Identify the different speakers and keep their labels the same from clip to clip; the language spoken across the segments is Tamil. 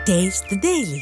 Speaker 1: Taste the Daily.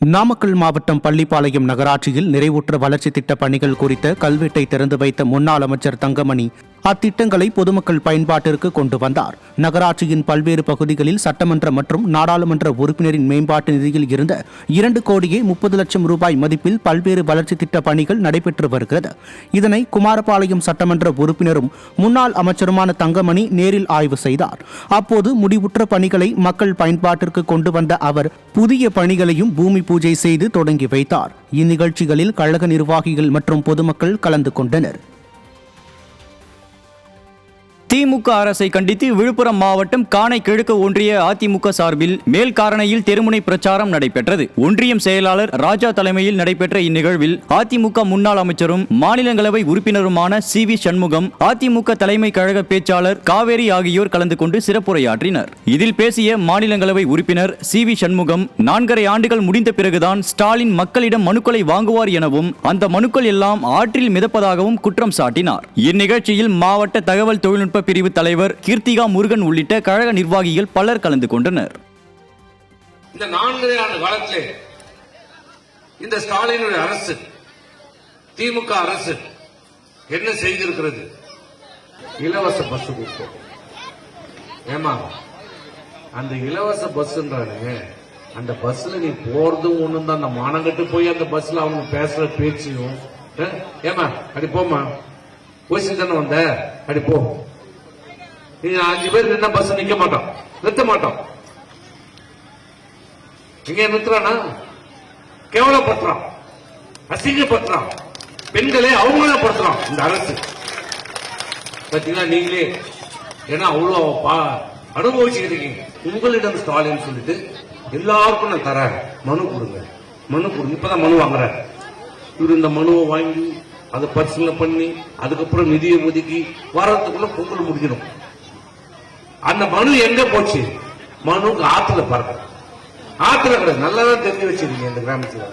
Speaker 2: நாமக்கல் மாவட்டம் பள்ளிப்பாளையம் நகராட்சியில் நிறைவுற்ற வளர்ச்சி திட்ட பணிகள் குறித்த கல்வெட்டை திறந்து வைத்த முன்னாள் அமைச்சர் தங்கமணி அத்திட்டங்களை பொதுமக்கள் பயன்பாட்டிற்கு கொண்டு வந்தார். நகராட்சியின் பல்வேறு பகுதிகளில் சட்டமன்ற மற்றும் நாடாளுமன்ற உறுப்பினரின் மேம்பாட்டு நிதியில் இருந்த 2,30,00,000 ரூபாய் மதிப்பில் பல்வேறு வளர்ச்சி திட்ட பணிகள் நடைபெற்று வருகிறது. இதனை குமாரபாளையம் சட்டமன்ற உறுப்பினரும் முன்னாள் அமைச்சருமான தங்கமணி நேரில் ஆய்வு செய்தார். அப்போது முடிவுற்ற பணிகளை மக்கள் பயன்பாட்டிற்கு கொண்டு வந்த அவர் புதிய பணிகளையும் பூமி பூஜை செய்து தொடங்கி வைத்தார். இந்நிகழ்ச்சிகளில் கழக நிர்வாகிகள் மற்றும் பொதுமக்கள் கலந்து கொண்டனர்.
Speaker 3: திமுக அரசை கண்டித்து விழுப்புரம் மாவட்டம் காணை கிழக்கு ஒன்றிய அதிமுக சார்பில் மேல்காரணையில் தெருமுனை பிரச்சாரம் நடைபெற்றது. ஒன்றியம் செயலாளர் ராஜா தலைமையில் நடைபெற்ற இந்நிகழ்வில் அதிமுக முன்னாள் அமைச்சரும் மாநிலங்களவை உறுப்பினருமான CV சண்முகம், அதிமுக தலைமை கழக பேச்சாளர் காவேரி ஆகியோர் கலந்து கொண்டு சிறப்புரையாற்றினர். இதில் பேசிய மாநிலங்களவை உறுப்பினர் CV சண்முகம், 4.5 ஆண்டுகள் முடிந்த பிறகுதான் ஸ்டாலின் மக்களிடம் மனுக்களை வாங்குவார் எனவும் அந்த மனுக்கள் எல்லாம் ஆற்றில் மிதப்பதாகவும் குற்றம் சாட்டினார். இந்நிகழ்ச்சியில் மாவட்ட தகவல் தொழில்நுட்ப பிரிவு தலைவர் கீர்த்திகா முருகன் உள்ளிட்ட கழக நிர்வாகிகள் பலர் கலந்து கொண்டனர்.
Speaker 4: இந்த 4 ஆண்டு காலத்திலே இந்த ஸ்டாலினுடைய அரசு, திமுக அரசு என்ன செய்திருக்கிறது? இலவச பஸ் கொடுத்தோம். ஏமா அந்த இலவச பஸ்ன்றானுங்க, அந்த பஸ்ல நீ போறதும் ஒண்ணும் தான், அந்த மானங்கட்டு போய் அந்த பஸ்ல அவங்க பேசுற பேச்சையும், ஏமா அடி போமா போய் தானே வந்த, அடி போ. நீங்க 5 பேர் நின்ன பஸ் நிக்க மாட்டோம், நிறுத்த மாட்டோம். இங்க நிறுத்துறானா? கேவலப்படுத்துறான், அசிங்கப்படுத்துறான், பெண்களே அவமானப்படுத்துறான் இந்த அரசு. பாத்தீங்களா நீங்களே, ஏன்னா அவ்வளவு அனுபவிச்சுக்கிட்டு இருக்கீங்க. உங்களிடம் ஸ்டாலின் சொல்லிட்டு எல்லாருக்கும் நான் தரேன், மனு கொடுங்க, மனு கொடுங்க. இப்பதான் மனு வாங்குற இவரு. இந்த மனுவை வாங்கி அதை பரிசீலனை பண்ணி அதுக்கப்புறம் நிதியை ஒதுக்கி வாரத்துக்குள்ள பொங்கல் முடிக்கணும். அந்த மனு எங்க போச்சு? மனுக்கு ஆத்துல பறக்க, ஆத்துல கிடையாது. நல்லாதான் தெரிஞ்சு வச்சிருக்கீங்க இந்த கிராமத்துல.